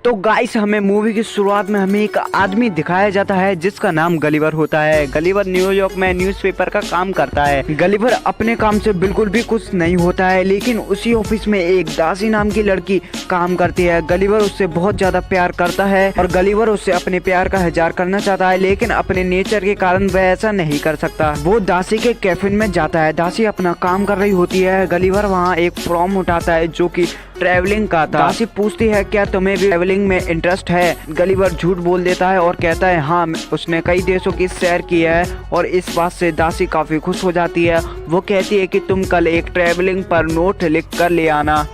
तो गाइस हमें मूवी की शुरुआत में हमें एक आदमी दिखाया जाता है जिसका नाम गलीवर होता है। गलीवर न्यूयॉर्क में न्यूज़पेपर का काम करता है। गलीवर अपने काम से बिल्कुल भी खुश नहीं होता है, लेकिन उसी ऑफिस में एक दासी नाम की लड़की काम करती है। गलीवर उससे बहुत ज्यादा प्यार करता है और गलीवर उससे अपने प्यार का इजहार करना चाहता है, लेकिन अपने नेचर के कारण वह ऐसा नहीं कर सकता। वो दासी के कैफिन में जाता है। दासी अपना काम कर रही होती है। गलीवर वहाँ एक फॉर्म उठाता है जो कि ट्रैवलिंग का था। दासी पूछती है क्या तुम्हें भी ट्रैवलिंग में इंटरेस्ट है। गलीवर झूठ बोल देता है और कहता है हाँ, उसने कई देशों की सैर की है और इस बात से दासी काफी खुश हो जाती है। वो कहती है कि तुम कल एक ट्रैवलिंग पर नोट लिख कर ले आना।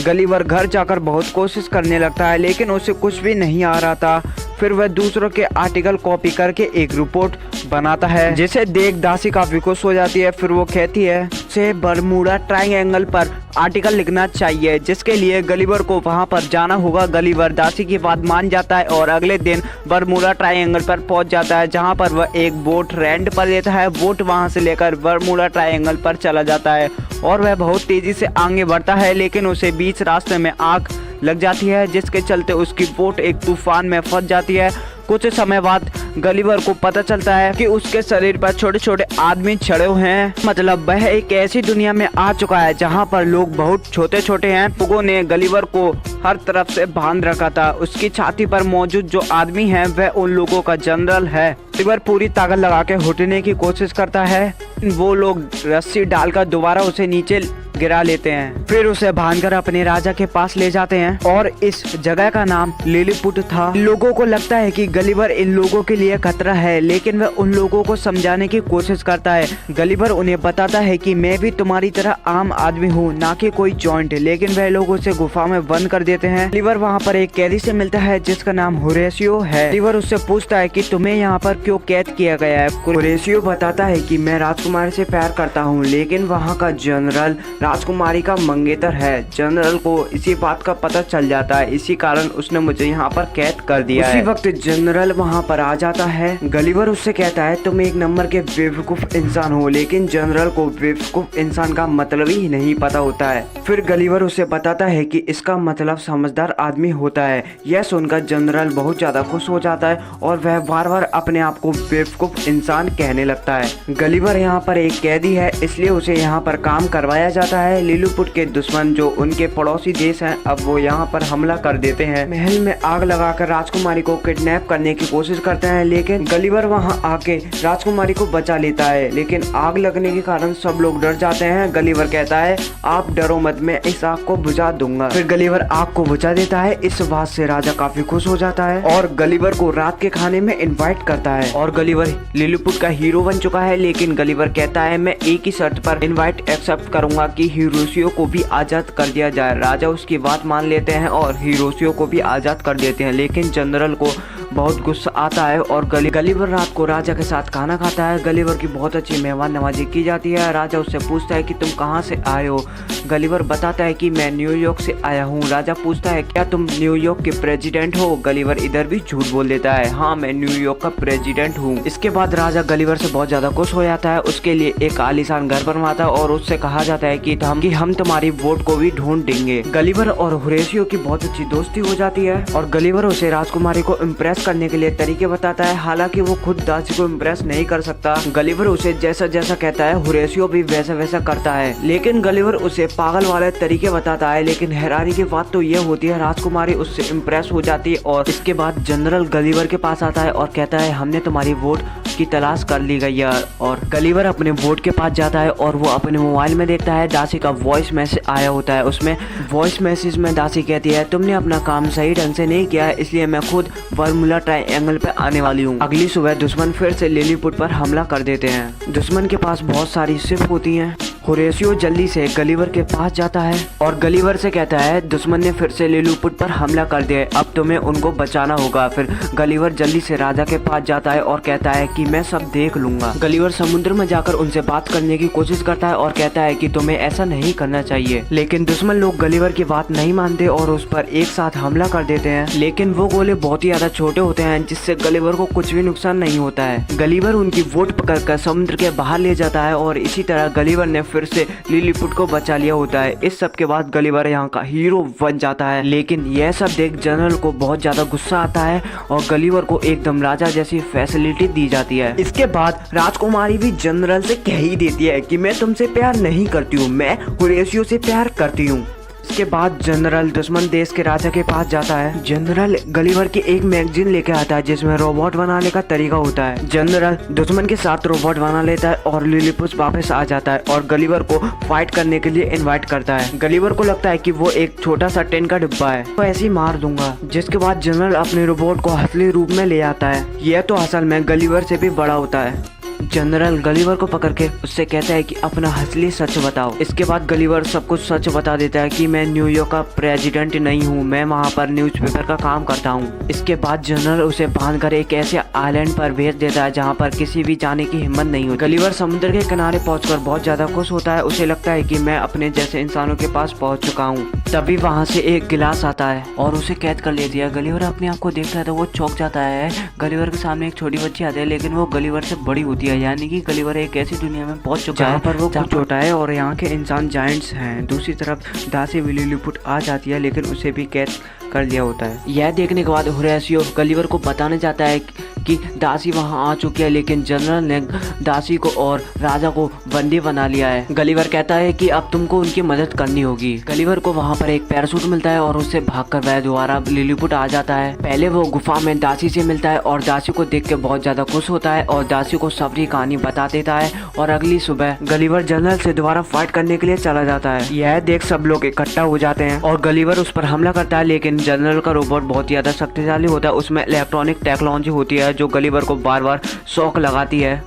गलीवर घर जाकर बहुत कोशिश करने लगता है, लेकिन उसे कुछ भी नहीं आ रहा था। फिर वह दूसरों के आर्टिकल कॉपी करके एक रिपोर्ट बनाता है, जिसे देख दासी काफी खुश हो जाती है। फिर वो कहती है से बरमूडा ट्रायंगल पर आर्टिकल लिखना चाहिए, जिसके लिए गलीवर को वहां पर जाना होगा। गलीवर दासी की बात मान जाता है और अगले दिन बरमूडा ट्रायंगल पर पहुंच जाता है, जहां पर वह एक बोट रेंट पर लेता है। बोट वहां से लेकर बरमूडा ट्रायंगल पर चला जाता है और वह बहुत तेजी से आगे बढ़ता है, लेकिन उसे बीच रास्ते में आग लग जाती है, जिसके चलते उसकी बोट एक तूफान में फंस जाती है। कुछ समय बाद गलीवर को पता चलता है कि उसके शरीर पर छोटे छोटे आदमी चढ़े हुए हैं। मतलब वह एक ऐसी दुनिया में आ चुका है जहां पर लोग बहुत छोटे छोटे हैं। लोगों ने गलीवर को हर तरफ से बांध रखा था। उसकी छाती पर मौजूद जो आदमी है वह उन लोगों का जनरल है। गलीवर पूरी ताकत लगा के उठने की कोशिश करता है। वो लोग रस्सी डालकर दोबारा उसे नीचे गिरा लेते हैं। फिर उसे बांधकर अपने राजा के पास ले जाते हैं और इस जगह का नाम लिलीपुट था। लोगों को लगता है कि गलीवर इन लोगों के लिए खतरा है, लेकिन वह उन लोगों को समझाने की कोशिश करता है। गलीवर उन्हें बताता है कि मैं भी तुम्हारी तरह आम आदमी हूँ, ना कि कोई जॉइंट, लेकिन वह लोग उसे गुफा में बंद कर देते हैं। गलीवर वहाँ पर एक कैदी से मिलता है जिसका नाम होरेशियो है। गलीवर उससे पूछता है कि तुम्हें यहाँ पर क्यों कैद किया गया है। होरेशियो बताता है कि मैं राजकुमारी से प्यार करता हूँ, लेकिन वहाँ का जनरल राजकुमारी का मंगेतर है। जनरल को इसी बात का पता चल जाता है, इसी कारण उसने मुझे यहाँ पर कैद कर दिया है। उसी वक्त जनरल वहाँ पर आ जाता है। गलीवर उससे कहता है तुम एक नंबर के बेवकूफ इंसान हो, लेकिन जनरल को बेवकूफ इंसान का मतलब ही नहीं पता होता है। फिर गलीवर उसे बताता है कि इसका मतलब समझदार आदमी होता है। यह सुनकर जनरल बहुत ज्यादा खुश हो जाता है और वह बार बार अपने आप को बेवकूफ इंसान कहने लगता है। गलीवर यहाँ पर एक कैदी है, इसलिए उसे यहाँ पर काम करवाया जाता है। लिलीपुट के दुश्मन जो उनके पड़ोसी देश हैं, अब वो यहाँ पर हमला कर देते हैं। महल में आग लगाकर राजकुमारी को किडनैप करने की कोशिश करते हैं, लेकिन गलीवर वहाँ आके राजकुमारी को बचा लेता है। लेकिन आग लगने के कारण सब लोग डर जाते हैं। गलीवर कहता है आप डरो मत, मैं इस आग को बुझा दूंगा। फिर गलीवर आग को बुझा देता है। इस बात से राजा काफी खुश हो जाता है और गलीवर को रात के खाने में इन्वाइट करता है। और गलीवर लिलीपुट का हीरो बन चुका है, लेकिन गलीवर कहता है मैं एक ही शर्त पर इन्वाइट एक्सेप्ट करूंगा कि हिरोशियो को भी आजाद कर दिया जाए। राजा उसकी बात मान लेते हैं और हिरोशियो को भी आजाद कर देते हैं, लेकिन जनरल को बहुत गुस्सा आता है और गलीवर रात को राजा के साथ खाना खाता है। गलीवर की बहुत अच्छी मेहमान नवाजी की जाती है। राजा उससे पूछता है कि तुम कहाँ से आए हो। गलीवर बताता है कि मैं न्यूयॉर्क से आया हूँ। राजा पूछता है क्या तुम न्यूयॉर्क के प्रेसिडेंट हो। गलीवर इधर भी झूठ बोल देता है हाँ, मैं न्यूयॉर्क का प्रेसिडेंट हूँ। इसके बाद राजा गलीवर से बहुत ज्यादा खुश हो जाता है। उसके लिए एक आलीशान घर बनवाता है और उससे कहा जाता है कि हम तुम्हारी वोट को भी ढूंढ देंगे। गलीवर और होरेशियो की बहुत अच्छी दोस्ती हो जाती है और गलीवर उसे राजकुमारी को इम्प्रेस करने के लिए तरीके बताता है। हालांकि वो खुद दासी को इम्प्रेस नहीं कर सकता। गलीवर उसे जैसा जैसा कहता है होरेशियो भी वैसा वैसा करता है, लेकिन गलीवर उसे पागल वाले तरीके बताता है। लेकिन हैरानी की बात तो यह होती है राजकुमारी उससे इम्प्रेस हो जाती है और इसके बाद जनरल गलीवर के पास आता है और कहता है हमने तुम्हारी वोट की तलाश कर ली गई है। और गलीवर अपने वोट के पास जाता है और वो अपने मोबाइल में देखता है दासी का वॉइस मैसेज आया होता है। उसमें वॉइस मैसेज में दासी कहती है तुमने अपना काम सही ढंग से नहीं किया है, इसलिए मैं खुद बरमूडा ट्रायंगल पे आने वाली हूँ। अगली सुबह दुश्मन फिर से लिलीपुट पर हमला कर देते हैं। दुश्मन के पास बहुत सारी शिप होती हैं। होरेशियो जल्दी से गलीवर के पास जाता है और गलीवर से कहता है दुश्मन ने फिर से लिलीपुट पर हमला कर दिया है, अब तुम्हें उनको बचाना होगा। फिर गलीवर जल्दी से राजा के पास जाता है और कहता है कि मैं सब देख लूंगा। गलीवर समुद्र में जाकर उनसे बात करने की कोशिश करता है और कहता है कि तुम्हें ऐसा नहीं करना चाहिए, लेकिन दुश्मन लोग गलीवर की बात नहीं मानते और उस पर एक साथ हमला कर देते हैं। लेकिन वो गोले बहुत ही ज्यादा छोटे होते हैं, जिससे गलीवर को कुछ भी नुकसान नहीं होता है। गलीवर उनकी वोट पकड़कर समुद्र के बाहर ले जाता है और इसी तरह गलीवर ने फिर से लिलीपुट को बचा लिया होता है। इस सब के बाद गलिवर यहाँ का हीरो बन जाता है। लेकिन यह सब देख जनरल को बहुत ज्यादा गुस्सा आता है और गलिवर को एकदम राजा जैसी फैसिलिटी दी जाती है। इसके बाद राजकुमारी भी जनरल से कह ही देती है कि मैं तुमसे प्यार नहीं करती हूँ, मैं होरेशियो से प्यार करती हूँ। इसके बाद जनरल दुश्मन देश के राजा के पास जाता है। जनरल गलिवर की एक मैगजीन लेके आता है जिसमें रोबोट बनाने का तरीका होता है। जनरल दुश्मन के साथ रोबोट बना लेता है और लिलीपुट वापस आ जाता है और गलिवर को फाइट करने के लिए इनवाइट करता है। गलिवर को लगता है कि वो एक छोटा सा टिन का डिब्बा है, तो ऐसे ही मार दूंगा। जिसके बाद जनरल अपने रोबोट को असली रूप में ले आता है। यह तो असल में गलिवर से भी बड़ा होता है। जनरल गलिवर को पकड़ के उससे कहता है कि अपना असली सच बताओ। इसके बाद गलिवर सब कुछ सच बता देता है कि मैं न्यूयॉर्क का प्रेसिडेंट नहीं हूँ, मैं वहाँ पर न्यूज़पेपर का काम करता हूँ। इसके बाद जनरल उसे बांधकर एक ऐसे आइलैंड पर भेज देता है जहाँ पर किसी भी जाने की हिम्मत नहीं होती। गलिवर समुद्र के किनारे पहुंचकर बहुत ज्यादा खुश होता है। उसे लगता है कि मैं अपने जैसे इंसानों के पास पहुंच चुका हूँ। तभी वहाँ से एक गिलास आता है और उसे कैद कर लेती है। गलिवर अपने आप को देखता है तो वो चौंक जाता है। गलिवर के सामने एक छोटी बच्ची आती है, लेकिन वो गलिवर से बड़ी होती है, यानी कि गलिवर एक ऐसी दुनिया में पहुंच चुका है जहाँ पर वो खुद छोटा है और यहाँ के इंसान जायंट्स हैं। दूसरी तरफ दासी लिलीपुट आ जाती है, लेकिन उसे भी कैद कर लिया होता है। यह देखने के बाद होरेशियो गलिवर को बताने जाता है कि दासी वहां आ चुकी है, लेकिन जनरल ने दासी को और राजा को बंदी बना लिया है। गलिवर कहता है कि अब तुमको उनकी मदद करनी होगी। गलिवर को वहां पर एक पैराशूट मिलता है और उससे भागकर वह दोबारा लिलीपुट आ जाता है। पहले वो गुफा में दासी से मिलता है और दासी को देख के बहुत ज्यादा खुश होता है और दासी को सबरी कहानी बता देता है। और अगली सुबह गलिवर जनरल से दोबारा फाइट करने के लिए चला जाता है। यह देख सब लोग इकट्ठा हो जाते हैं और गलिवर उस पर हमला करता है, लेकिन जनरल का रोबोट बहुत ज्यादा शक्तिशाली होता है। उसमें इलेक्ट्रॉनिक टेक्नोलॉजी होती है जो गलिवर को बार बार शॉक लगाती है।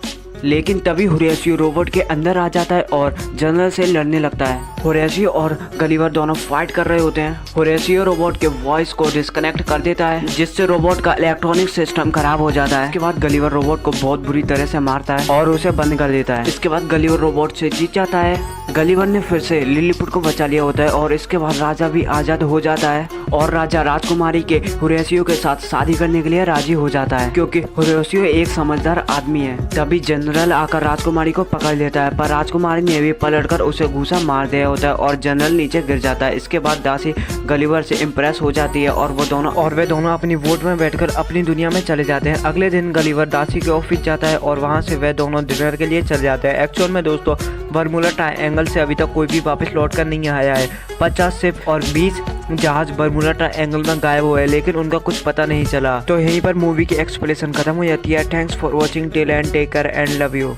लेकिन तभी होरेशियो रोबोट के अंदर आ जाता है और जनरल से लड़ने लगता है। होरेशियो और गलिवर दोनों फाइट कर रहे होते हैं। होरेशियो रोबोट के वॉइस को डिस्कनेक्ट कर देता है, जिससे रोबोट का इलेक्ट्रॉनिक सिस्टम खराब हो जाता है। इसके बाद गलिवर रोबोट को बहुत बुरी तरह से मारता है और उसे बंद कर देता है। इसके बाद गलिवर रोबोट से जीत जाता है। गलिवर ने फिर से लिलीपुट को बचा लिया होता है और इसके बाद राजा भी आजाद हो जाता है और राजा राजकुमारी के होरेशियो के साथ शादी करने के लिए राजी हो जाता है, क्योंकि होरेशियो एक समझदार आदमी है। तभी जनरल आकर राजकुमारी को पकड़ लेता है, पर राजकुमारी ने भी पलटकर उसे घूसा मार दिया होता है और जनरल नीचे गिर जाता है। इसके बाद दासी गलिवर से इम्प्रेस हो जाती है और वे दोनों अपनी वोट में बैठकर अपनी दुनिया में चले जाते हैं। अगले दिन गलिवर दासी के ऑफिस जाता है और वहाँ से वे दोनों डिनर के लिए चले जाते हैं। एक्चुअल में दोस्तों बर्मुडा ट्रायंगल से अभी तक कोई भी वापस लौट कर नहीं आया है। 50 शिप और 20 जहाज बर्मुडा ट्रायंगल में गायब हुए, लेकिन उनका कुछ पता नहीं चला। तो यहीं पर मूवी की एक्सप्लेनेशन खत्म हो जाती है। Thanks for watching till end take care and love you.